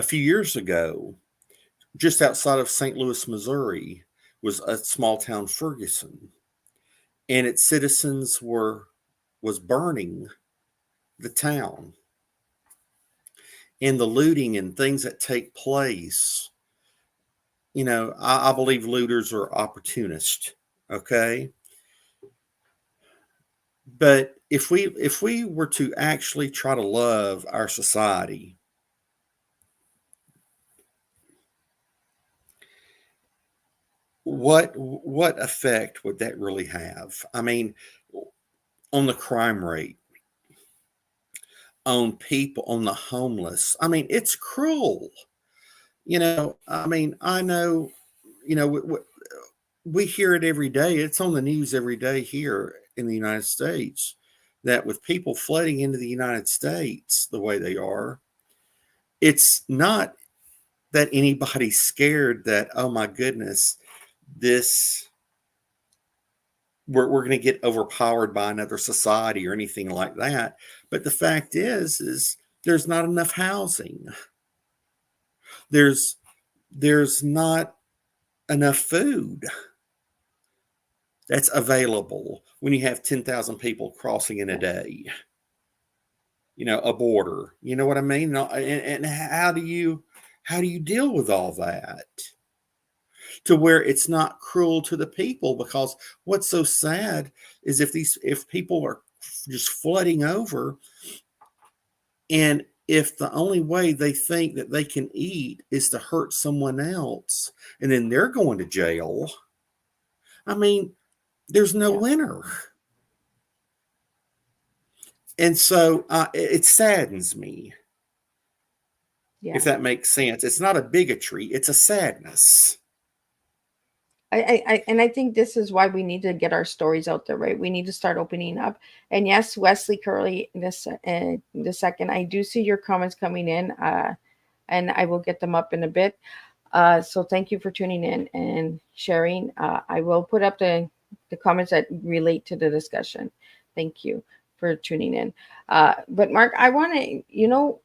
few years ago, just outside of St. Louis, Missouri, was a small town, Ferguson, and its citizens was burning the town, and the looting and things that take place. I believe looters are opportunists. Okay. But if we were to actually try to love our society, what effect would that really have? I mean, on the crime rate, on people, on the homeless. I mean, it's cruel. I mean, I know, we hear it every day. It's on the news every day here in the United States, that with people flooding into the United States the way they are, it's not that anybody's scared that, oh my goodness, this we're going to get overpowered by another society or anything like that. But the fact is there's not enough housing. There's not enough food that's available when you have 10,000 people crossing in a day. a border. You know what I mean? And how do you deal with all that to where it's not cruel to the people? Because what's so sad is if people are just flooding over, and if the only way they think that they can eat is to hurt someone else, and then they're going to jail, I mean, there's no winner. And so it saddens me, if that makes sense. It's not a bigotry, it's a sadness. I think this is why we need to get our stories out there, right? We need to start opening up. And yes, Wesley Curley, the second, I do see your comments coming in, and I will get them up in a bit. So thank you for tuning in and sharing. I will put up the comments that relate to the discussion. Thank you for tuning in. But Mark, I want to,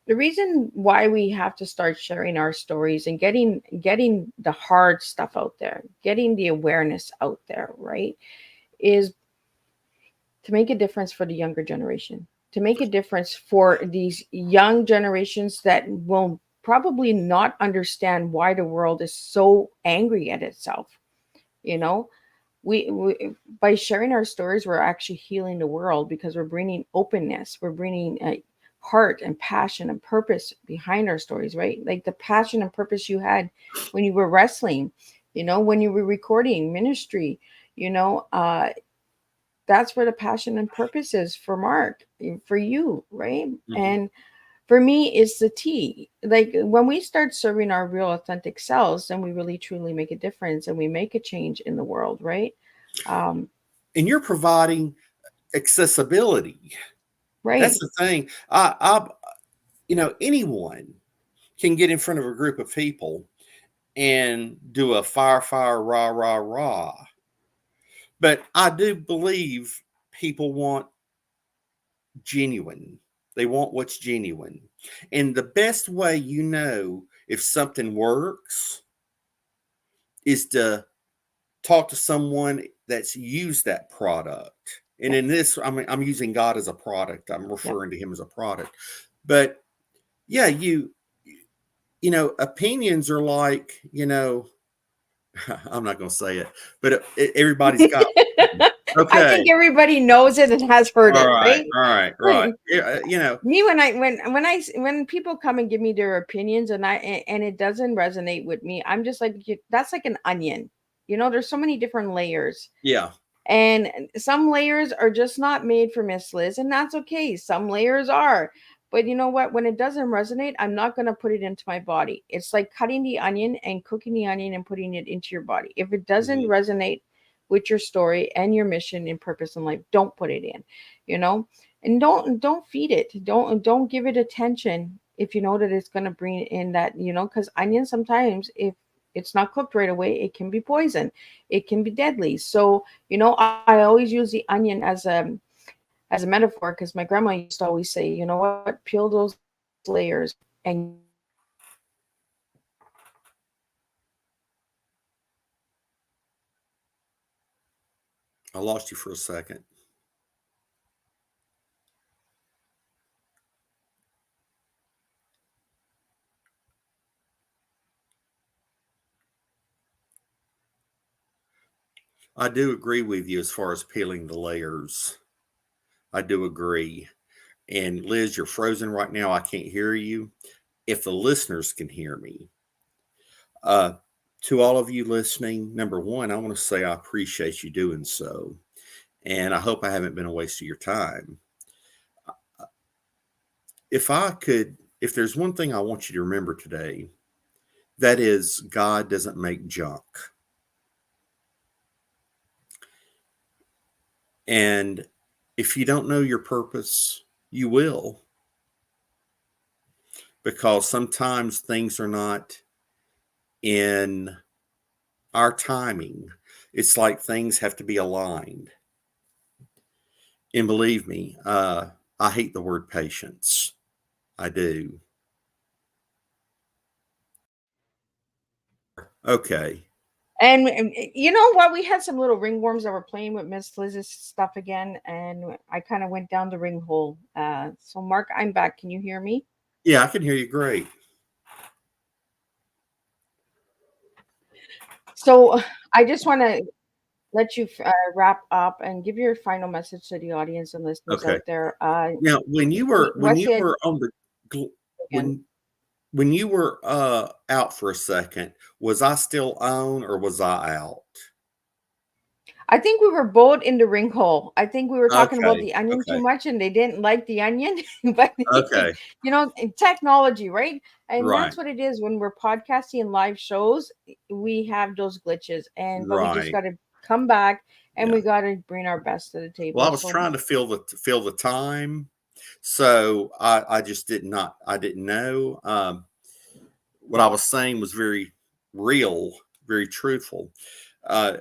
the reason why we have to start sharing our stories and getting the hard stuff out there, getting the awareness out there, right, is to make a difference for the younger generation, to make a difference for these young generations that will probably not understand why the world is so angry at itself. We by sharing our stories, we're actually healing the world, because we're bringing openness, we're bringing heart and passion and purpose behind our stories, right? Like the passion and purpose you had when you were wrestling, when you were recording ministry, that's where the passion and purpose is for Mark, for you, right? Mm-hmm. And for me, it's the T. Like when we start serving our real authentic selves, then we really truly make a difference and we make a change in the world, right? And you're providing accessibility, right? That's the thing. Anyone can get in front of a group of people and do a fire, rah, rah, rah. But I do believe people want genuine. They want what's genuine. And the best way if something works is to talk to someone that's used that product. And in this, I'm using God as a product. I'm referring to him as a product. But yeah, opinions are like, I'm not going to say it, but everybody's got. Okay. I think everybody knows it and has heard it, right? All right. Me, when people come and give me their opinions and it doesn't resonate with me, I'm just like, that's like an onion. There's so many different layers. Yeah. And some layers are just not made for Miss Liz, and that's okay. Some layers are. But you know what? When it doesn't resonate, I'm not going to put it into my body. It's like cutting the onion and cooking the onion and putting it into your body. If it doesn't resonate with your story and your mission and purpose in life, don't put it in, and don't feed it. Don't give it attention if you know that it's going to bring in that, because onion, sometimes if it's not cooked right away, it can be poison. It can be deadly. So, I always use the onion as a metaphor, because my grandma used to always say, you know what, peel those layers and I lost you for a second. I do agree with you as far as peeling the layers. I do agree. And Liz, you're frozen right now. I can't hear you. If the listeners can hear me. To all of you listening, number one, I want to say I appreciate you doing so. And I hope I haven't been a waste of your time. If there's one thing I want you to remember today, that is, God doesn't make junk. And if you don't know your purpose, you will. Because sometimes things are not in our timing. It's like things have to be aligned. And believe me, I hate the word patience. I do. Okay. And you know what? We had some little ringworms that were playing with Miss Liz's stuff again, and I kind of went down the ring hole. So, Mark, I'm back. Can you hear me? Yeah, I can hear you great. So, I just want to let you wrap up and give your final message to the audience and listeners Okay. out there. Now, Wesley, I on the gl- again. when you were out for a second, was I still on or was I out? I think we were both in the ring hole. I think we were talking about Okay. the onion too Okay. much and they didn't like the onion. But, Okay. you know, technology, right? And Right. that's what it is when we're podcasting and live shows. We have those glitches, but we just Right. got to come back and Yeah. we got to bring our best to the Well, I table. was So, trying to fill the time, so I just I didn't know. What I was saying was very real, very truthful. Uh,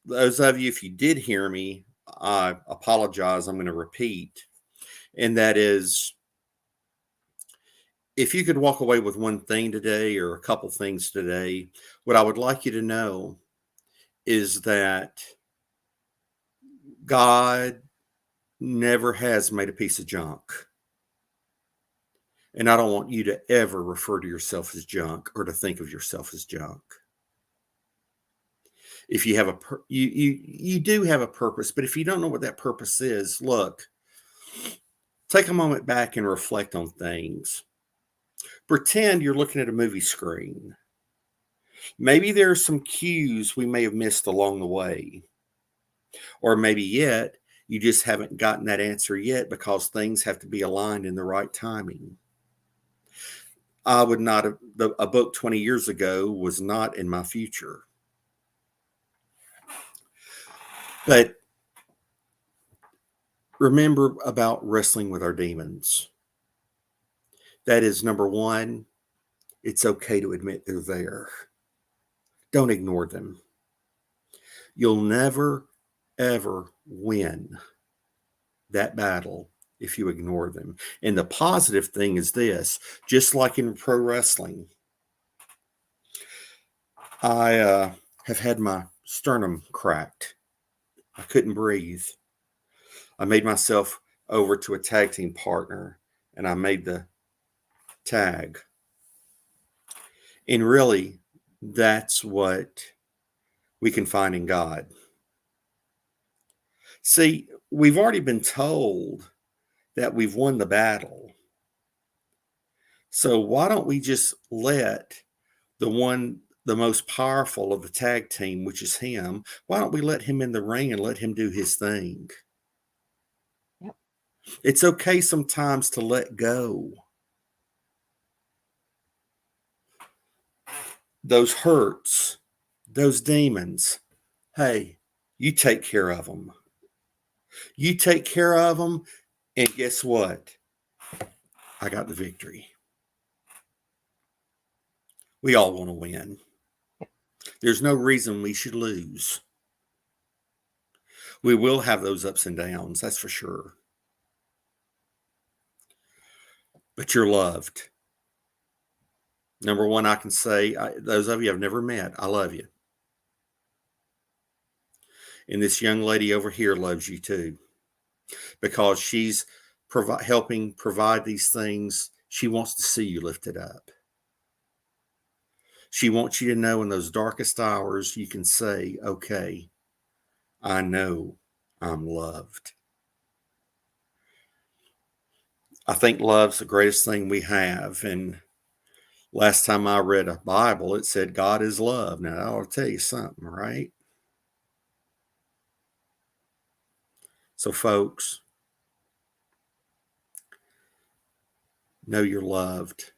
those of you, if you did hear me, I apologize. I'm going to repeat, and that is, if you could walk away with one thing today or a couple things today, what I would like you to know is that God never has made a piece of junk. And I don't want you to ever refer to yourself as junk or to think of yourself as junk. If you have you do have a purpose, but if you don't know what that purpose is, look, take a moment back and reflect on things. Pretend you're looking at a movie screen. Maybe there are some cues we may have missed along the way. Or maybe yet you just haven't gotten that answer yet because things have to be aligned in the right timing. I would not have, a book 20 years ago was not in my future. But remember about wrestling with our demons. That is number one, it's okay to admit they're there. Don't ignore them. You'll never, ever win that battle if you ignore them. And the positive thing is this, just like in pro wrestling, I have had my sternum cracked. I couldn't breathe. I made myself over to a tag team partner and I made the tag. And really, that's what we can find in God. See, we've already been told that we've won the battle. So why don't we just let the most powerful of the tag team, which is him, why don't we let him in the ring and let him do his thing? yep. It's okay sometimes to let go. Those hurts, those demons, hey, you take care of them. You take care of them, and guess what? I got the victory. We all want to win. There's no reason we should lose. We will have those ups and downs, that's for sure. But you're loved. Number one, I can say, those of you I've never met, I love you. And this young lady over here loves you too, because she's helping provide these things. She wants to see you lifted up. She wants you to know in those darkest hours, you can say, okay, I know I'm loved. I think love's the greatest thing we have. And last time I read a Bible, it said God is love. Now, that ought to tell you something, right? So, folks, know you're loved.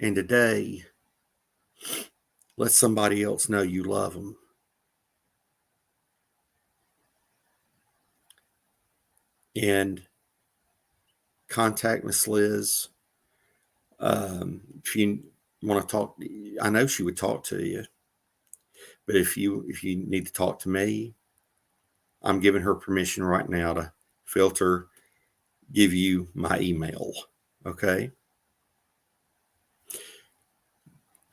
And today, let somebody else know you love them. And contact Miss Liz. If you want to talk, I know she would talk to you. But if you need to talk to me, I'm giving her permission right now to give you my email. Okay?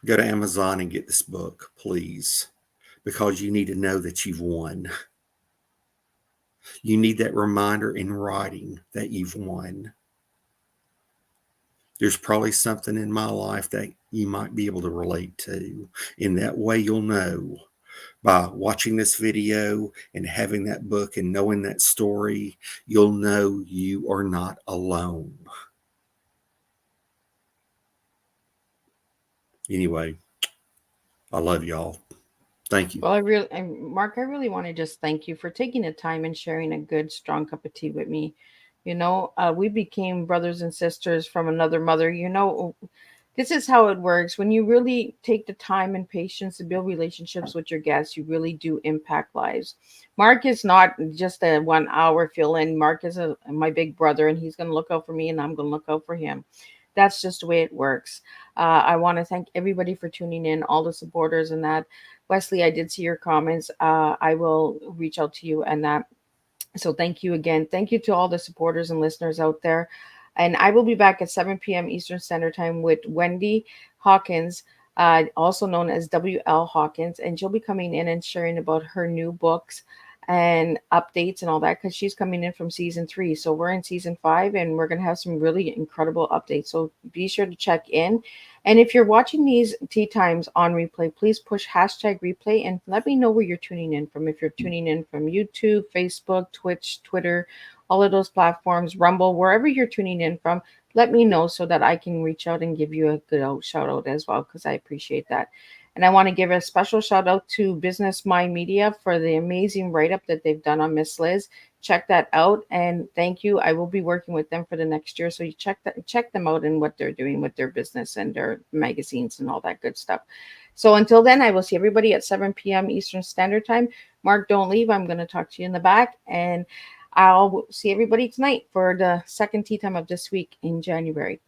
Go to Amazon and get this book, please. because you need to know that you've won. You need that reminder in writing that you've won. There's probably something in my life that you might be able to relate to. In that way, you'll know by watching this video and having that book and knowing that story, you'll know you are not alone. Anyway, I love y'all. Thank you. Well, Mark, I really want to just thank you for taking the time and sharing a good, strong cup of tea with me. We became brothers and sisters from another mother. This is how it works. When you really take the time and patience to build relationships with your guests, you really do impact lives. Mark is not just a 1 hour fill in. Mark is my big brother, and he's going to look out for me, and I'm going to look out for him. That's just the way it works. I want to thank everybody for tuning in, all the supporters and that. Wesley, I did see your comments. I will reach out to you and that. So thank you again. Thank you to all the supporters and listeners out there. And I will be back at 7 p.m. Eastern Standard Time with Wendy Hawkins, also known as W.L. Hawkins. And she'll be coming in and sharing about her new books and updates and all that, because she's coming in from season 3. So we're in season 5, and we're going to have some really incredible updates. So be sure to check in. And if you're watching these tea times on replay, please push #replay and let me know where you're tuning in from. If you're tuning in from YouTube, Facebook, Twitch, Twitter, all of those platforms, Rumble, wherever you're tuning in from, let me know so that I can reach out and give you a good shout out as well, because I appreciate that. And I want to give a special shout out to Business Mind Media for the amazing write-up that they've done on Miss Liz. Check that out, and thank you. I will be working with them for the next year, so you check them out and what they're doing with their business and their magazines and all that good stuff. So until then, I will see everybody at 7 p.m. Eastern Standard Time. Mark, don't leave. I'm going to talk to you in the back, and I'll see everybody tonight for the second tea time of this week in January.